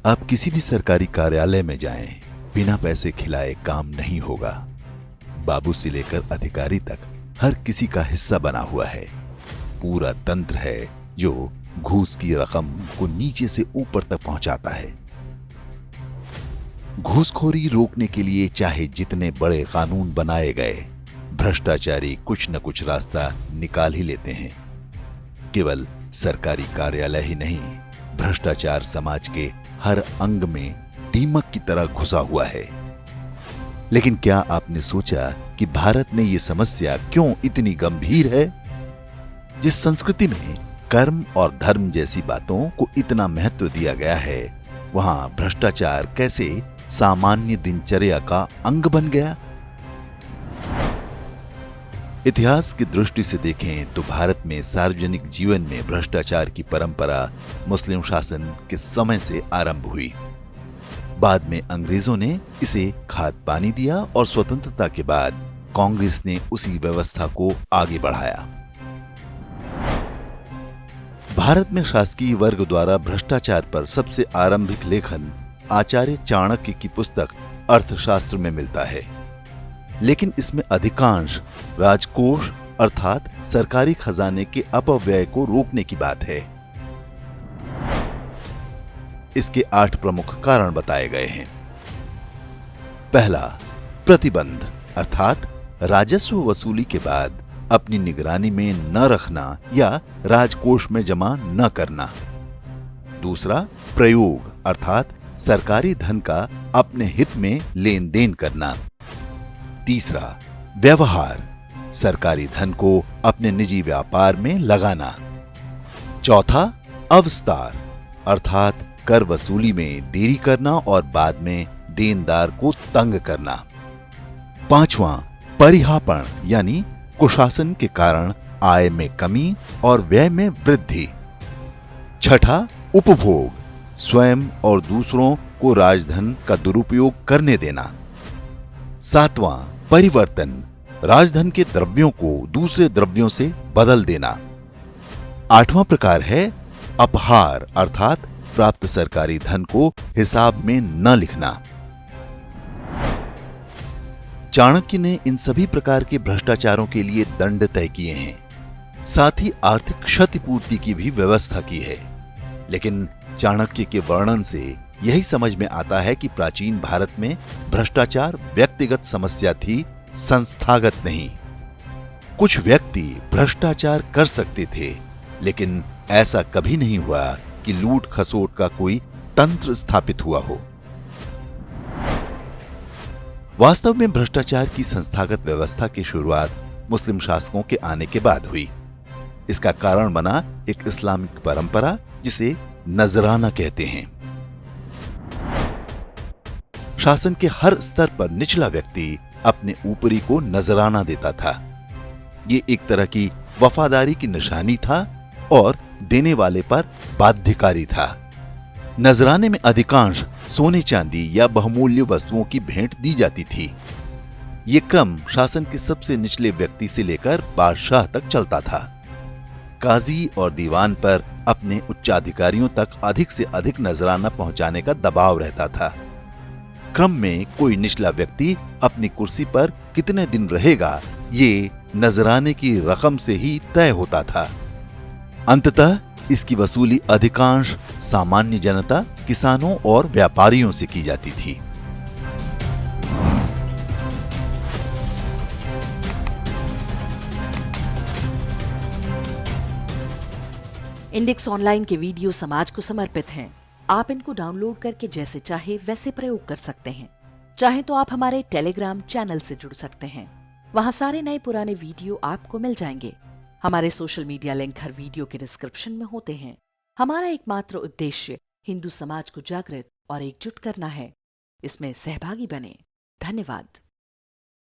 आप किसी भी सरकारी कार्यालय में जाएं, बिना पैसे खिलाए काम नहीं होगा। बाबू से लेकर अधिकारी तक हर किसी का हिस्सा बना हुआ है। पूरा तंत्र है जो घूस की रकम को नीचे से ऊपर तक पहुंचाता है। घूसखोरी रोकने के लिए चाहे जितने बड़े कानून बनाए गए, भ्रष्टाचारी कुछ न कुछ रास्ता निकाल ही लेते हैं। केवल सरकारी कार्यालय ही नहीं, भ्रष्टाचार समाज के हर अंग में दीमक की तरह घुसा हुआ है। लेकिन क्या आपने सोचा कि भारत में यह समस्या क्यों इतनी गंभीर है? जिस संस्कृति में कर्म और धर्म जैसी बातों को इतना महत्व दिया गया है, वहां भ्रष्टाचार कैसे सामान्य दिनचर्या का अंग बन गया? इतिहास की दृष्टि से देखें तो भारत में सार्वजनिक जीवन में भ्रष्टाचार की परंपरा मुस्लिम शासन के समय से आरंभ हुई। बाद में अंग्रेजों ने इसे खाद पानी दिया और स्वतंत्रता के बाद कांग्रेस ने उसी व्यवस्था को आगे बढ़ाया। भारत में शासकीय वर्ग द्वारा भ्रष्टाचार पर सबसे आरंभिक लेखन आचार्य चाणक्य की पुस्तक अर्थशास्त्र में मिलता है, लेकिन इसमें अधिकांश राजकोष अर्थात सरकारी खजाने के अपव्यय को रोकने की बात है। इसके 8 प्रमुख कारण बताए गए हैं। पहला, प्रतिबंध अर्थात राजस्व वसूली के बाद अपनी निगरानी में न रखना या राजकोष में जमा न करना। दूसरा, प्रयोग अर्थात सरकारी धन का अपने हित में लेन देन करना। तीसरा, व्यवहार सरकारी धन को अपने निजी व्यापार में लगाना। चौथा, अवस्तार अर्थात कर वसूली में देरी करना और बाद में देनदार को तंग करना। पांचवां, परिहापण यानी कुशासन के कारण आय में कमी और व्यय में वृद्धि। छठा, उपभोग स्वयं और दूसरों को राजधन का दुरुपयोग करने देना। सातवां, परिवर्तन राजधन के द्रव्यों को दूसरे द्रव्यों से बदल देना। आठवां प्रकार है अपहार अर्थात प्राप्त सरकारी धन को हिसाब में न लिखना। चाणक्य ने इन सभी प्रकार के भ्रष्टाचारों के लिए दंड तय किए हैं, साथ ही आर्थिक क्षतिपूर्ति की भी व्यवस्था की है। लेकिन चाणक्य के वर्णन से यही समझ में आता है कि प्राचीन भारत में भ्रष्टाचार व्यक्तिगत समस्या थी, संस्थागत नहीं। कुछ व्यक्ति भ्रष्टाचार कर सकते थे, लेकिन ऐसा कभी नहीं हुआ कि लूट खसोट का कोई तंत्र स्थापित हुआ हो। वास्तव में भ्रष्टाचार की संस्थागत व्यवस्था की शुरुआत मुस्लिम शासकों के आने के बाद हुई। इसका कारण बना एक इस्लामिक परंपरा जिसे नजराना कहते हैं। शासन के हर स्तर पर निचला व्यक्ति अपने ऊपरी को नजराना देता था। ये एक तरह की वफादारी की निशानी था और देने वाले पर बाध्यकारी था। नजराने में अधिकांश सोने चांदी या बहुमूल्य वस्तुओं की भेंट दी जाती थी। ये क्रम शासन के सबसे निचले व्यक्ति से लेकर बादशाह तक चलता था। काजी और दीवान पर अपने उच्चाधिकारियों तक अधिक से अधिक नजराना पहुंचाने का दबाव रहता था। क्रम में कोई निचला व्यक्ति अपनी कुर्सी पर कितने दिन रहेगा, ये नजराने की रकम से ही तय होता था। अंततः इसकी वसूली अधिकांश सामान्य जनता, किसानों और व्यापारियों से की जाती थी। इंडेक्स ऑनलाइन के वीडियो समाज को समर्पित हैं। आप इनको डाउनलोड करके जैसे चाहे वैसे प्रयोग कर सकते हैं। चाहे तो आप हमारे टेलीग्राम चैनल से जुड़ सकते हैं। वहां सारे नए पुराने वीडियो आपको मिल जाएंगे। हमारे सोशल मीडिया लिंक हर वीडियो के डिस्क्रिप्शन में होते हैं। हमारा एकमात्र उद्देश्य हिंदू समाज को जागृत और एकजुट करना है। इसमें सहभागी बने। धन्यवाद।